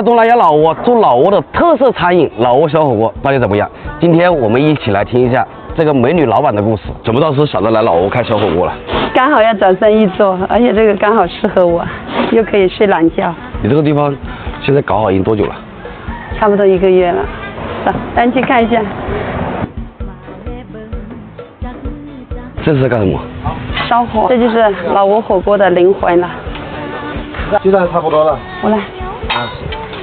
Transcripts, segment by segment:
东南亚老挝做老挝的特色餐饮老挝小火锅到底怎么样？今天我们一起来听一下这个美女老板的故事。怎么当时想着来老挝开小火锅了？刚好要找生意做，而且这个刚好适合我，又可以睡懒觉。你这个地方现在搞好已经多久了？差不多1个月了。走，咱去看一下。这是在干什么？烧火，这就是老挝火锅的灵魂了。鸡蛋差不多了。我来。啊，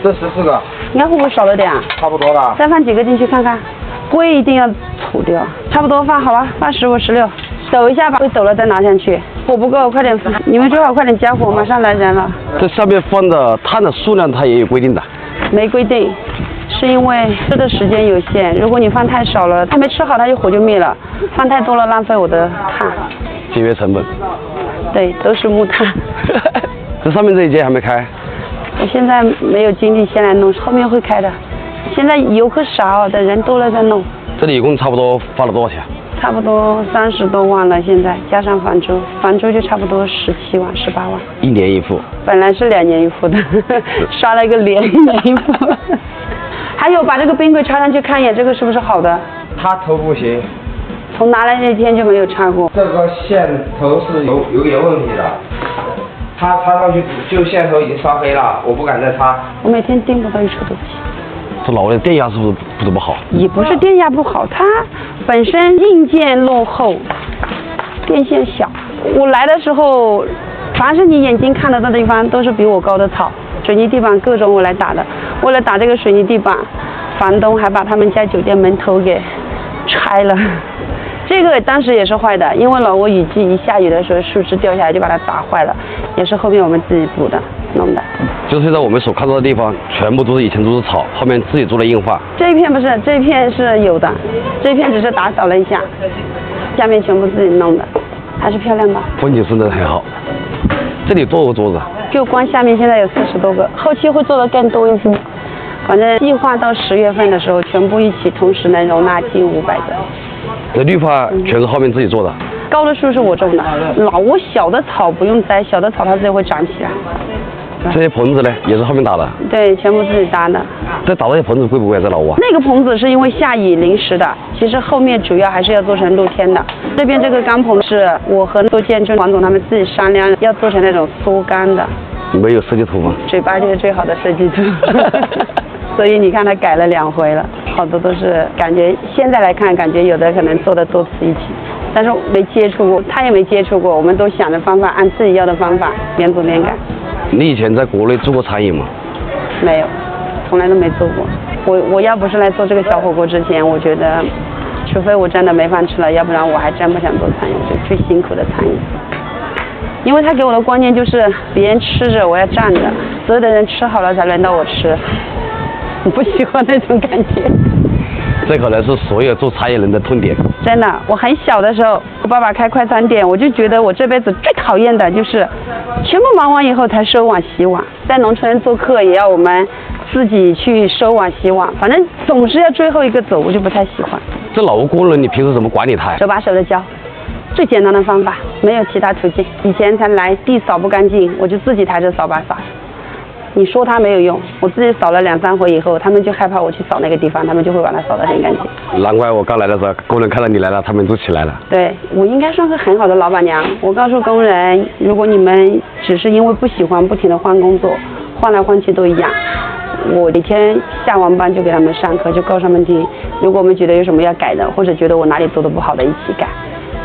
这14个。应该会不会少了点啊？差不多了。再放几个进去看看。龟一定要吐掉。差不多放好了，放15、16。抖一下吧，会抖了再拿上去。火不够，快点放。你们最好快点加火，马上来人了。这上面放的炭的数量它也有规定的。没规定，是因为吃的时间有限。如果你放太少了，它没吃好，它就火就灭了；放太多了，浪费我的炭。节约成本。对，都是木炭。这上面这一间还没开。我现在没有精力先来弄，后面会开的。现在游客少，等人多了再弄。这里一共差不多花了多少钱？差不多30多万了，现在加上房租，房租就差不多17万、18万。1年一付。本来是2年一付的，刷了一个脸1年一付。还有把这个冰柜插上去看一眼，这个是不是好的？它头不行。从拿来那天就没有插过。这个线头是有点问题的，它插上去就线头已经烧黑了，我不敢再插。我每天订不到1车都不行。这老挝的电压是不是不怎么好？也不是电压不好，它本身硬件落后，电线小。我来的时候，凡是你眼睛看得到的地方都是比我高的草，水泥地板各种我来打的。为了打这个水泥地板，房东还把他们家酒店门头给拆了。这个当时也是坏的，因为老挝雨季一下雨的时候，树枝掉下来就把它砸坏了，也是后面我们自己补的弄的。就现在我们所看到的地方，全部都是以前都是草，后面自己做了硬化。这一片不是，这一片是有的，这一片只是打扫了一下，下面全部自己弄的，还是漂亮吧？风景真的很好。这里多少个桌子？就光下面现在有40多个，后期会做的更多一些。反正计划到10月份的时候，全部一起同时能容纳近500个。这绿化全是后面自己做的。高的树是我种的，老挝小的草不用摘，小的草它自己会长起来。这些棚子呢，也是后面打的。对，全部自己搭的。这打这些棚子贵不贵？在老挝？那个棚子是因为下雨临时的，其实后面主要还是要做成露天的。这边这个钢棚是我和做建筑王总他们自己商量，要做成那种缩钢的。你们有设计图吗？嘴巴就是最好的设计图。所以你看他改了2回了，好多都是感觉现在来看，感觉有的可能做的多此一举，但是没接触过，他也没接触过，我们都想着方法，按自己要的方法边做边改。你以前在国内做过餐饮吗？没有，从来都没做过。我要不是来做这个小火锅之前，我觉得，除非我真的没饭吃了，要不然我还真不想做餐饮，最辛苦的餐饮。因为他给我的观念就是别人吃着我要站着，所有的人吃好了才轮到我吃。我不喜欢那种感觉，这可能是所有做餐饮人的痛点。真的，我很小的时候，我爸爸开快餐店，我就觉得我这辈子最讨厌的就是全部忙完以后才收碗洗碗。在农村做客也要我们自己去收碗洗碗，反正总是要最后一个走，我就不太喜欢。这老挝工人你平时怎么管理他呀？手把手的教，最简单的方法，没有其他途径。以前才来地扫不干净，我就自己抬着扫把扫。你说他没有用，我自己扫了2、3回以后，他们就害怕我去扫那个地方，他们就会把它扫得很干净。难怪我刚来的时候，工人看到你来了，他们都起来了。对，我应该算是很好的老板娘。我告诉工人，如果你们只是因为不喜欢不停地换工作，换来换去都一样。我每天下完班就给他们上课，就告诉他们听，如果我们觉得有什么要改的，或者觉得我哪里做的不好的，一起改。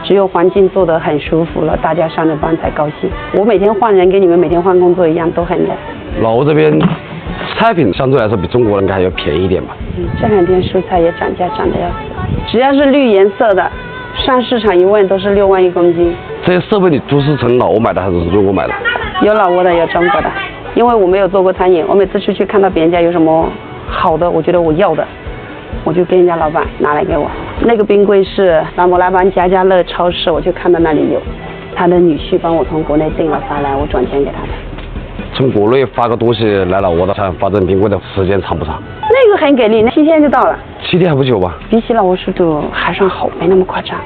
只有环境做得很舒服了，大家上着班才高兴。我每天换人，跟你们每天换工作一样，都很累。老挝这边菜品相对来说比中国人还要便宜一点吧？这2天蔬菜也涨价，涨得要死。只要是绿颜色的，上市场一问都是6万1公斤。这些设备你都是从老挝买的还是从中国买的？有老挝的，有中国的。因为我没有做过餐饮，我每次出去看到别人家有什么好的，我觉得我要的，我就跟人家老板拿来给我。那个冰柜是拉姆拉邦家家乐超市，我就看到那里有，他的女婿帮我从国内订了发来，我转钱给他的。从国内发个东西来老挝的，像发这冰柜的时间长不长？那个很给力，那7天就到了。7天还不久吧？比起老挝速度还算好，没那么夸张。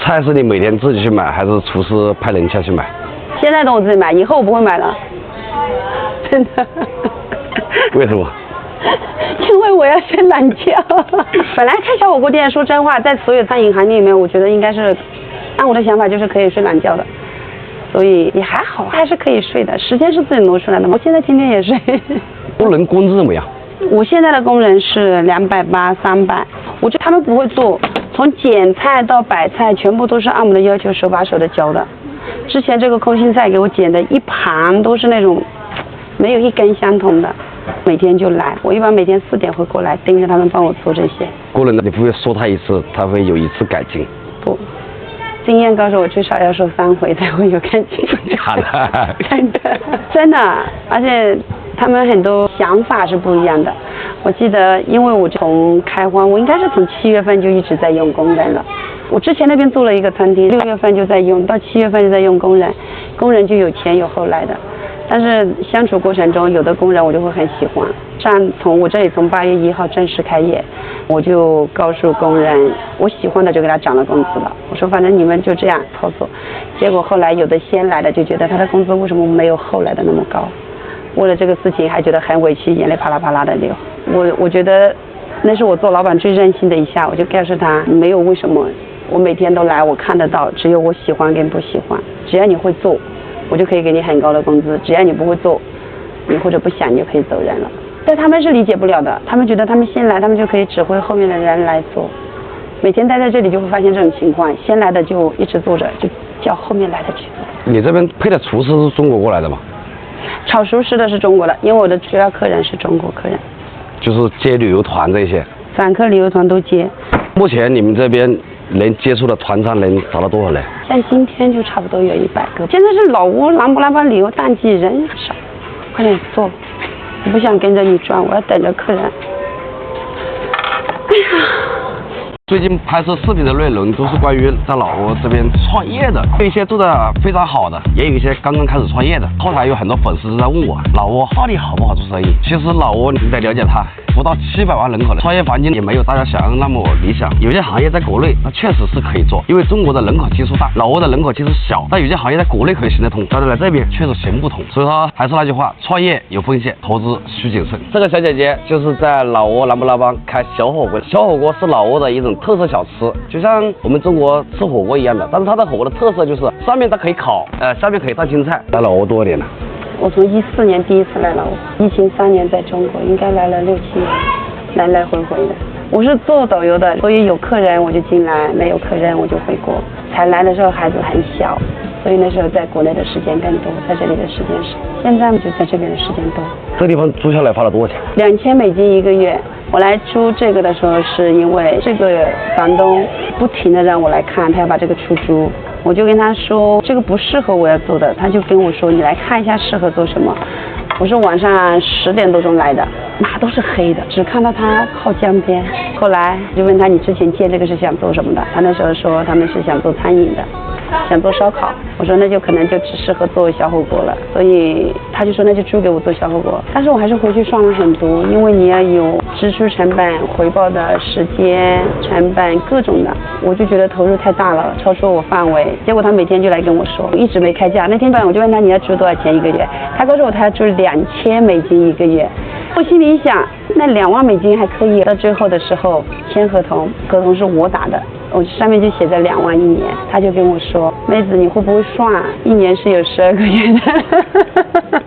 菜是你每天自己去买，还是厨师派人下去买？现在都我自己买，以后我不会买了，真的。为什么？因为我要睡懒觉。本来开小火锅店，说真话，在所有餐饮行业里面，我觉得应该是，按我的想法就是可以睡懒觉的，所以也还好，还是可以睡的，时间是自己挪出来的嘛。我现在天天也睡。工人工资怎么样？我现在的工人是280、300，我觉得他们不会做，从剪菜到摆菜，全部都是按我们的要求手把手的教的。之前这个空心菜给我剪的一盘都是那种没有一根相同的，每天就来，我一般每天4点会过来盯着他们帮我做这些。工人你不会说他一次，他会有一次改进？不，经验告诉我至少要说3回才会有改进。假的？真的，真的，而且他们很多想法是不一样的。我记得，因为我从开荒，我应该是从7月份就一直在用工人了。我之前那边做了一个餐厅，6月份就在用，到7月份就在用工人，工人就有前有后来的。但是相处过程中，有的工人我就会很喜欢。像我这里从8月1号正式开业，我就告诉工人，我喜欢的就给他涨了工资了。我说反正你们就这样操作。结果后来有的先来的就觉得他的工资为什么没有后来的那么高，为了这个事情还觉得很委屈，眼泪啪啦啪啦的流。我觉得那是我做老板最任性的一下，我就告诉他没有为什么，我每天都来，我看得到，只有我喜欢跟不喜欢，只要你会做，我就可以给你很高的工资，只要你不会做，你或者不想你就可以走人了。但他们是理解不了的，他们觉得他们先来，他们就可以指挥后面的人来做。每天待在这里就会发现这种情况，先来的就一直做着，就叫后面来的去做。你这边配的厨师是中国过来的吗？炒熟食的是中国的，因为我的主要客人是中国客人，就是接旅游团这些，散客旅游团都接。目前你们这边能接触的团餐能找到多少人？像今天就差不多有100个。现在是老挝琅勃拉巴旅游淡季，人少，快点做，我不想跟着你转，我要等着客人。哎呀。最近拍摄视频的内容都是关于在老挝这边创业的，有一些做的非常好的，也有一些刚刚开始创业的。后台有很多粉丝在问我，老挝到底好不好做生意？其实老挝你得了解它，不到700万人口的创业环境也没有大家想象那么理想。有些行业在国内那确实是可以做，因为中国的人口基数大，老挝的人口基数小，但有些行业在国内可以行得通，但是来这边确实行不通。所以说还是那句话，创业有风险，投资需谨慎。这个小姐姐就是在老挝琅勃拉邦开小火锅，小火锅是老挝的一种特色小吃，就像我们中国吃火锅一样的，但是它的火锅的特色就是上面它可以烤，下面可以放青菜。来老挝多年了？我从14年第一次来老挝，疫情3年在中国，应该来了6、7年，来来回回的。我是做导游的，所以有客人我就进来，没有客人我就回国。才来的时候孩子很小，所以那时候在国内的时间更多，在这里的时间少。现在就在这边的时间多。这地方租下来花了多少钱？$2000一个月。我来租这个的时候，是因为这个房东不停的让我来看，他要把这个出租。我就跟他说这个不适合我要做的，他就跟我说你来看一下适合做什么。我是晚上10点多钟来的，哪都是黑的，只看到他靠江边。后来就问他你之前建这个是想做什么的，他那时候说他们是想做餐饮的，想做烧烤。我说那就可能就只适合做小火锅了，所以他就说那就租给我做小火锅。但是我还是回去算了很多，因为你要有支出成本、回报的时间成本各种的，我就觉得投入太大了，超出我范围。结果他每天就来跟我说，一直没开价。那天晚上我就问他你要租多少钱一个月，他告诉我他要租$2000一个月。我心里想那$2万还可以。到最后的时候签合同，合同是我打的，我上面就写着2万1年。他就跟我说妹子你会不会算，1年是有12个月的。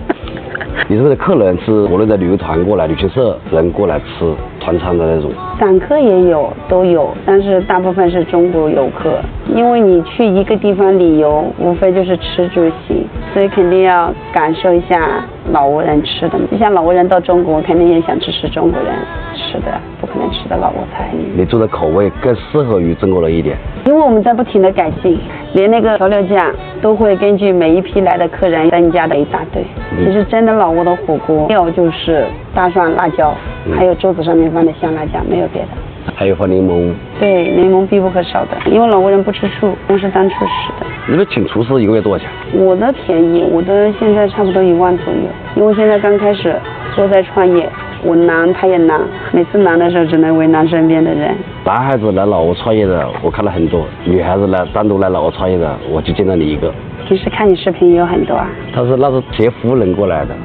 你这边的客人是国内的旅游团过来，旅行社人过来吃团餐的那种？散客也有，都有，但是大部分是中国游客。因为你去一个地方旅游，无非就是吃住行，所以肯定要感受一下老挝人吃的。就像老挝人到中国，肯定也想吃中国人吃的，不可能吃的老挝菜。你做的口味更适合于中国人一点。因为我们在不停的改进，连那个调料酱都会根据每一批来的客人增加的一大堆。其实真的老挝的火锅料就是大蒜、辣椒，还有桌子上面放的香辣酱，没有别的。还有放柠檬。对，柠檬必不可少的，因为老挝人不吃醋，都是当厨师的。你们请厨师一个月多少钱？我的便宜，我的现在差不多1万左右，因为现在刚开始都在创业，我难他也难，每次难的时候只能为难身边的人。男孩子来老挝创业的我看了很多，女孩子单独来老挝创业的我就见到你一个。平时看你视频也有很多啊。那是接夫人过来的。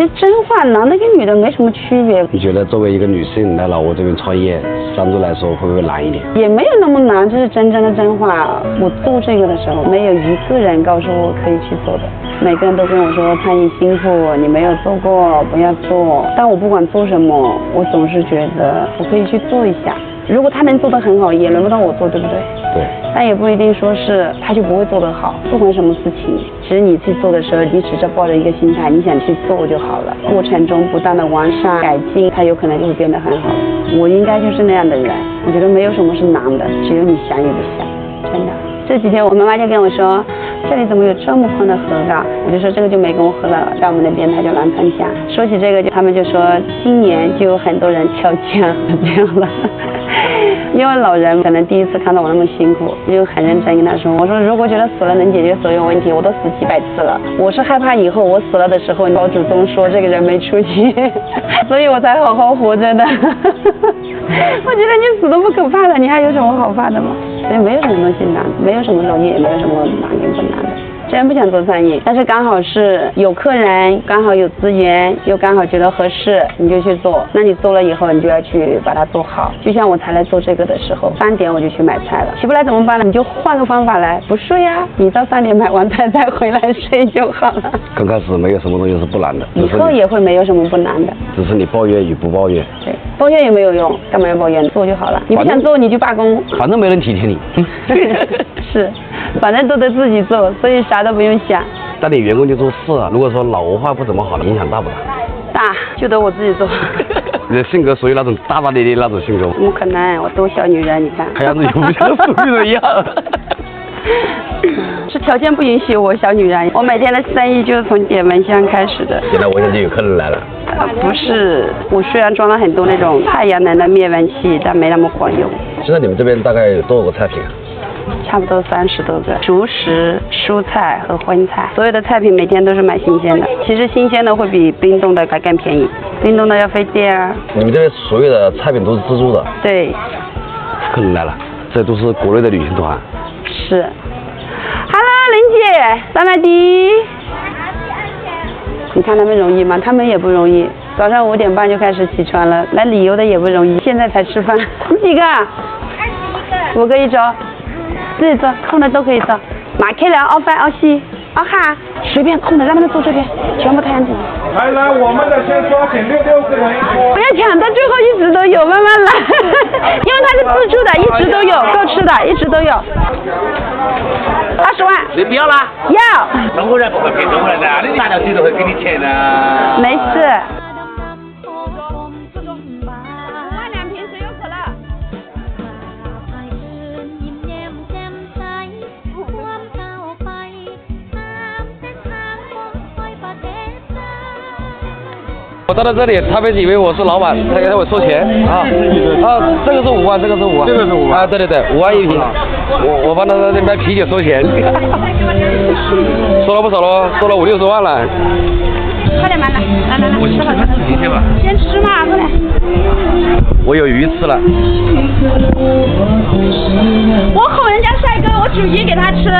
其实真话，男的跟女的没什么区别，你觉得作为一个女性来老挝这边创业，相对来说会不会难一点？也没有那么难，这是真正的真话。我做这个的时候，没有一个人告诉我可以去做的，每个人都跟我说餐饮辛苦，你没有做过不要做。但我不管做什么，我总是觉得我可以去做一下。如果他能做得很好，也轮不到我做，对不对？对。但也不一定说是他就不会做得好。不管什么事情，其实你去做的时候，你只是抱着一个心态，你想去做就好了。过程中不断的完善改进，它有可能就会变得很好。我应该就是那样的人。我觉得没有什么是难的，只有你想与不想，真的。这几天我妈妈就跟我说，这里怎么有这么宽的河道？我就说这个就湄公河了，在我们那边它叫澜沧江。说起这个，他们就说今年就有很多人跳江这样了。因为老人可能第一次看到我那么辛苦，就很认真跟他说，我说如果觉得死了能解决所有问题，我都死几百次了。我是害怕以后我死了的时候，老祖宗说这个人没出息，所以我才好好活着的。我觉得你死都不可怕了，你还有什么好怕的吗？所以没有什么东西难，没有什么容易，也没有什么难跟不难的。虽然不想做餐饮，但是刚好是有客人，刚好有资源，又刚好觉得合适，你就去做。那你做了以后，你就要去把它做好。就像我才来做这个的时候，3点我就去买菜了，起不来怎么办呢？你就换个方法来，不睡啊，你到3点买完菜再回来睡就好了。刚开始没有什么东西是不难的，以后也会没有什么不难的，只是你抱怨与不抱怨。对，抱怨也没有用，干嘛要抱怨？做就好了。你不想做你就罢工，反正没人体贴你。是，反正都得自己做，所以啥都不用想。带你员工去做事，如果说老文化不怎么好，影响大不大？大，就得我自己做。你的性格属于那种大大咧咧那种性格吗？怎么可能？我多小女人，你看。看样子又不像属于人一样。是条件不允许我小女人，我每天的生意就是从点蚊香开始的。现在我想就有客人来了。不是，我虽然装了很多那种太阳能的灭蚊器，但没那么管用。现在你们这边大概有多少个菜品啊？差不多30多个，熟食、蔬菜和荤菜，所有的菜品每天都是买新鲜的。其实新鲜的会比冰冻的还更便宜，冰冻的要费电啊。你们这边所有的菜品都是自助的？对。客人来了，这都是国内的旅行团。是。Hello， 林姐，3麦迪。你看他们容易吗？他们也不容易。早上5点半就开始起床了，来旅游的也不容易，现在才吃饭。你几个？5个一周。自己做，空的都可以做。马开了，熬饭、熬稀、熬哈，随便空的让他们坐这边，全部太阳镜。来，我们的先抓紧6个人一桌。不要抢，到最后一直都有，慢慢来。因为它是自助的，一直都有，够吃的，一直都有。20万。你不要啦？要。中国人不会骗中国人的，你拿条腿都会给你钱的。没事。我到了这里，他们以为我是老板，他给我收钱啊这个是5万，这个是5万，这个是5万啊，对，5万1瓶，我帮他那边啤酒收钱，收了不少了，收了50-60万了。快点买来，来，吃好自己去吧。先吃嘛，快点。我有鱼吃了。我哄人家帅哥，我煮鱼给他吃。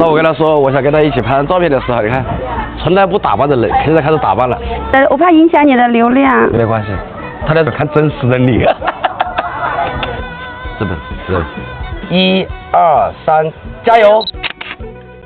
那我跟他说，我想跟他一起拍张照片的时候，你看，从来不打扮的人，现在开始打扮了。我怕影响你的流量。没关系，他在这看真实的你。这本，1、2、3，加油！